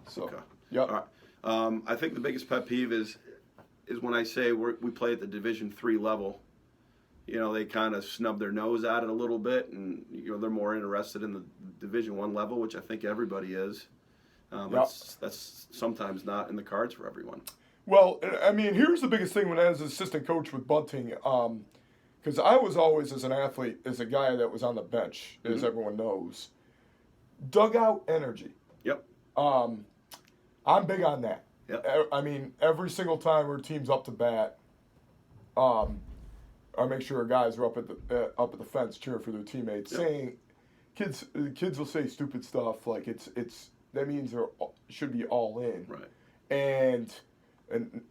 So, Okay. yep. All right. I think the biggest pet peeve is when I say we play at the Division III level. You know, they kind of snub their nose at it a little bit, and they're more interested in the Division I level, which I think everybody is. But Yep. that's sometimes not in the cards for everyone. Well, I mean, here's the biggest thing when I was assistant coach with Bunting, because I was always, as an athlete, as a guy that was on the bench, as everyone knows, dugout energy. Yep. I'm big on that. Yep. I mean, every single time our team's up to bat, I make sure guys are up at the fence cheering for their teammates, Yep. saying, kids will say stupid stuff like it's that means they should be all in. Right. And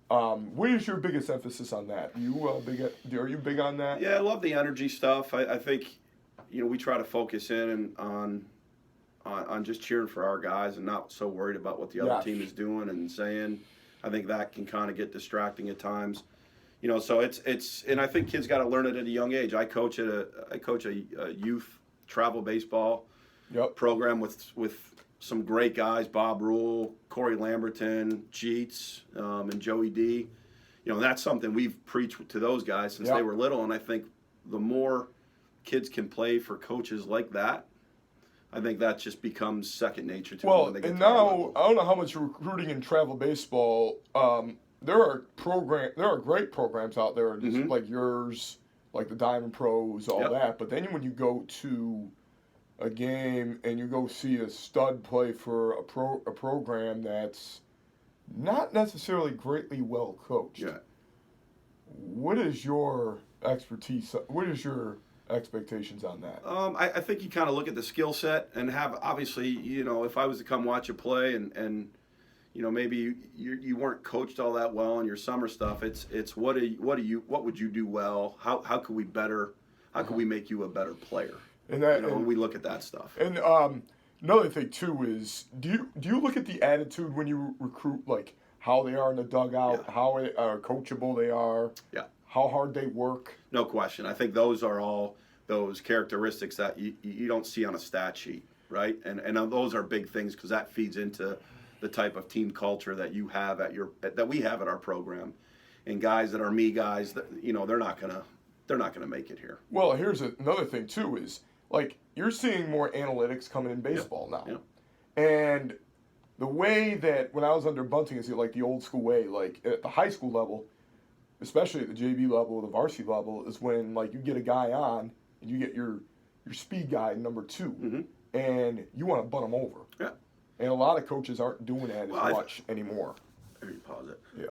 what is your biggest emphasis on that? Are you big on that? Yeah, I love the energy stuff. I think, we try to focus in on just cheering for our guys and not so worried about what the other Yes. team is doing and saying. I think that can kind of get distracting at times. So it's and I think kids got to learn it at a young age. I coach a youth travel baseball Yep. program with some great guys: Bob Rule, Corey Lamberton, Jeets, and Joey D. That's something we've preached to those guys since Yep. they were little, and I think the more kids can play for coaches like that, I think that just becomes second nature to them Well, when they get and to that now level. I don't know how much you're recruiting in travel baseball. There are great programs out there, just like yours, like the Diamond Pros, all Yep. that. But then when you go to a game and you go see a stud play for a program that's not necessarily greatly well coached. Yeah. What is your expertise? What is your expectations on that? I think you kind of look at the skill set and have, obviously, if I was to come watch you play and maybe you weren't coached all that well in your summer stuff, it's what would you do well? How could we better? How could we make you a better player? And that, When we look at that stuff. and another thing too is, do you look at the attitude when you recruit, like how they are in the dugout, Yeah. how coachable they are, Yeah. how hard they work? No question. I think those are all those characteristics that you don't see on a stat sheet, right? And those are big things because that feeds into the type of team culture that you have that we have at our program. And guys that are me guys, that they're not gonna make it here. Well, here's another thing too is, like, you're seeing more analytics coming in baseball now, and the way that when I was under Bunting is like the old school way, like at the high school level, especially at the JV level, the varsity level, is when like you get a guy on and you get your speed guy number 2, and you want to bunt him over. Yeah. And a lot of coaches aren't doing that as Well, much anymore. Let me pause it. Yeah.